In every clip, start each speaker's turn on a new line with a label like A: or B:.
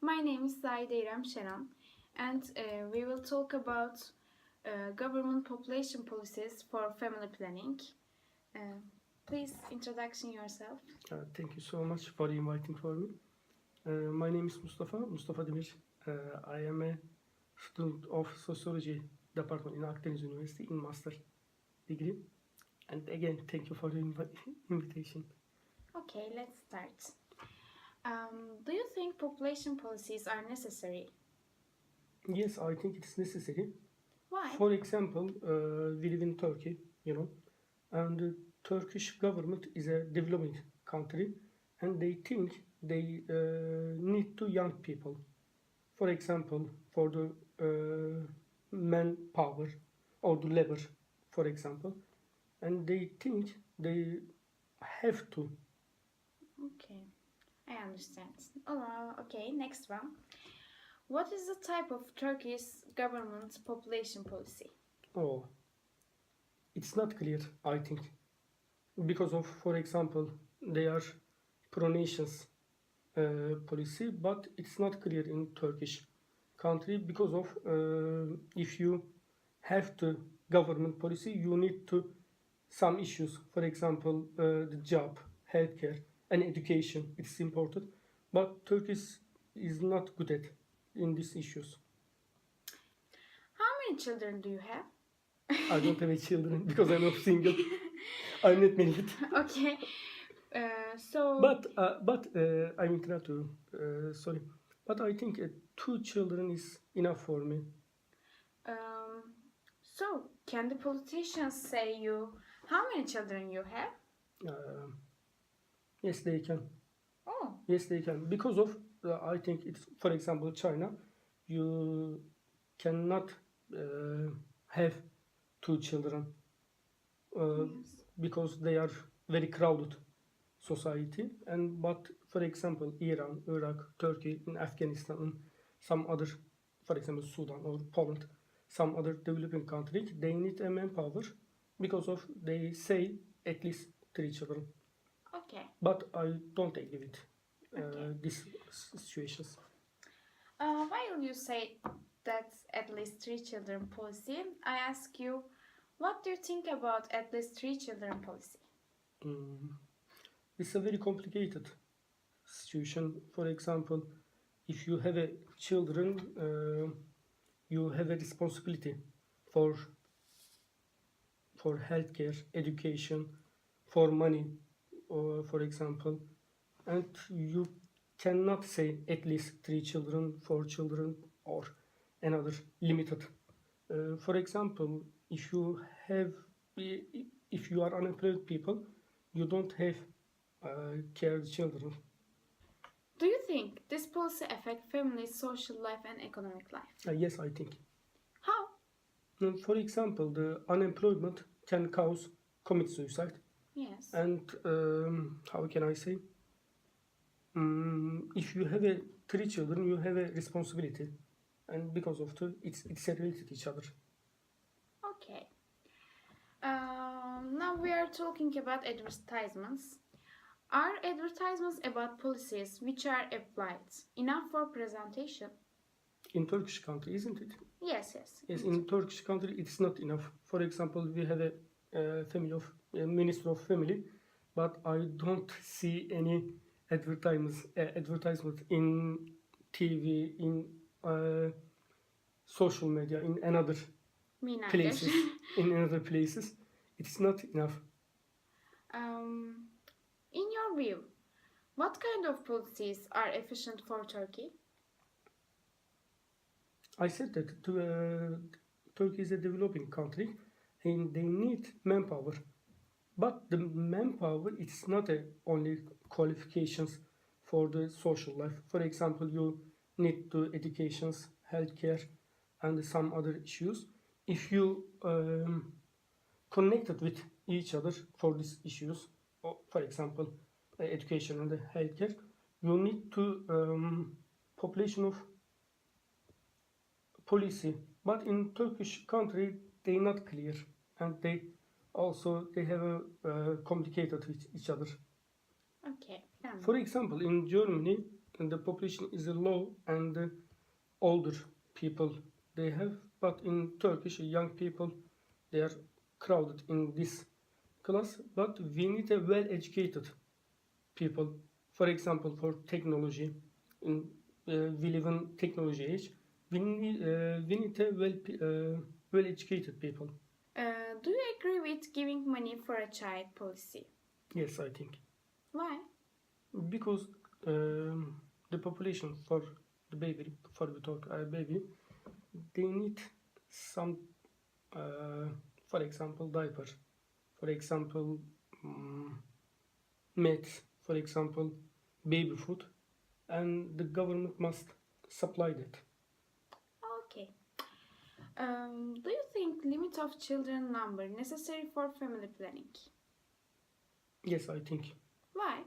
A: My name is İrem and we will talk about government population policies for family planning. Please introduction yourself.
B: Thank you so much for inviting for me. My name is Mustafa Demir. I am a student of Sociology Department in Akdeniz University in Master degree. And again, thank you for the invitation.
A: Okay, let's start. Do you think population policies are necessary?
B: Yes, I think it's necessary.
A: Why?
B: For example, we live in Turkey, and the Turkish government is a developing country, and they think they need to young people. For example, for the manpower or the labor, for example, and they think they have to.
A: Okay, I understand. Okay, next one. What is the type of Turkish government population policy?
B: Oh, it's not clear, I think, because of, for example, they are pro-nations policy, but it's not clear in Turkish country because of if you have the government policy, you need to some issues. For example, the job, healthcare, and education. It's important, but Turkish is not good at in these issues.
A: How many children do you have?
B: I don't have any children because I'm not single. I'm not married.
A: Okay. So.
B: But I'm interrupt you. Sorry, but I think 2 children is enough for me.
A: So can the politicians say you how many children you have?
B: Yes, they can.
A: Oh.
B: Yes, they can. Because of I think it's, for example, China, you cannot have 2 children
A: Yes.
B: because they are very crowded society. And but for example, Iran, Iraq, Turkey, and Afghanistan, and some other, for example, Sudan or Poland, some other developing countries, they need a manpower because of they say at least 3 children.
A: Okay.
B: But I don't agree with these situations.
A: While you say that's at least 3 children policy, I ask you, what do you think about at least 3 children policy?
B: It's a very complicated situation. For example, if you have a children, you have a responsibility for healthcare, education, for money, or for example, and you cannot say at least 3 children, 4 children, or another limited. For example, if you are unemployed people, you don't have care children.
A: Do you think this policy affect families' social life and economic life?
B: Yes, I think.
A: How?
B: For example, the unemployment can cause commit suicide.
A: Yes.
B: And how can I say? If you have 3 children, you have a responsibility, and because of it's related to each other.
A: Okay. Now we are talking about advertisements. Are advertisements about policies which are applied enough for presentation?
B: In Turkish country, isn't it?
A: Yes.
B: Yes, in Turkish country, it's not enough. For example, we have a minister of family, but I don't see any advertisement in TV, in social media, in another places. In another places, it's not enough.
A: In your view, what kind of policies are efficient for Turkey?
B: I said that Turkey is a developing country and they need manpower. But the manpower, it's not only qualifications for the social life. For example, you need to educations, healthcare, and some other issues. If you connected with each other for these issues, for example, education and healthcare, you need to population of policy. But in Turkish country, they not clear, and they have complicated with each other.
A: Okay.
B: For example, in Germany, the population is low and older people they have, but in Turkish young people they are crowded in this class, but we need a well-educated people. For example, for technology, in we live in technology age. We need a well-educated people.
A: Do you agree with giving money for a child policy?
B: Yes, I think
A: Why?
B: because the population for the baby, for we talk baby, they need some, for example, diaper, for example, meds, for example, baby food, and the government must supply that.
A: Okay. Do you think limit of children number necessary for family planning?
B: Yes, I think.
A: Why?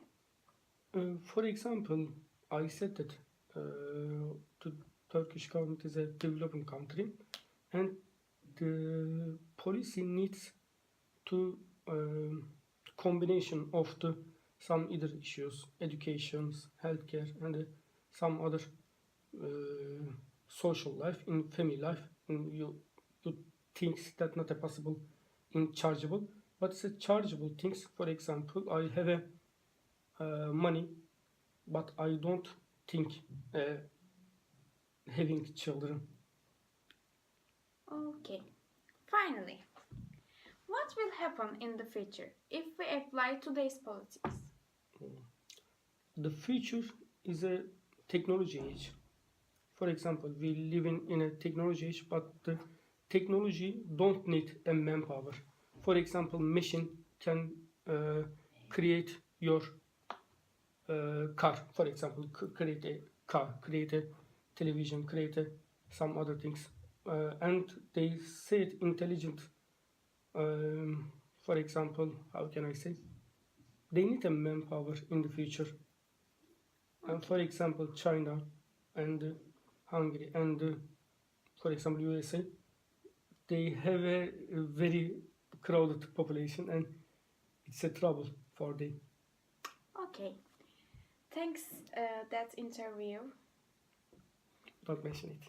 B: For example, I said that the Turkish government is a developing country, and the policy needs to combination of the some other issues, educations, healthcare, and some other social life, in family life, and you things that not a possible in chargeable, but it's a chargeable things. For example, I have a money, but I don't think having children.
A: Okay. Finally, what will happen in the future if we apply today's policies?
B: The future is a technology age. For example, we live in a technology age, but the technology don't need a manpower. For example, machine can create your car. For example, create a car, create a television, create some other things, and they say it intelligent. For example, how can I say? They need a manpower in the future. And for example, China and Hungary and for example USA, they have a very crowded population and it's a trouble for them.
A: Okay. Thanks that interview.
B: Don't mention it.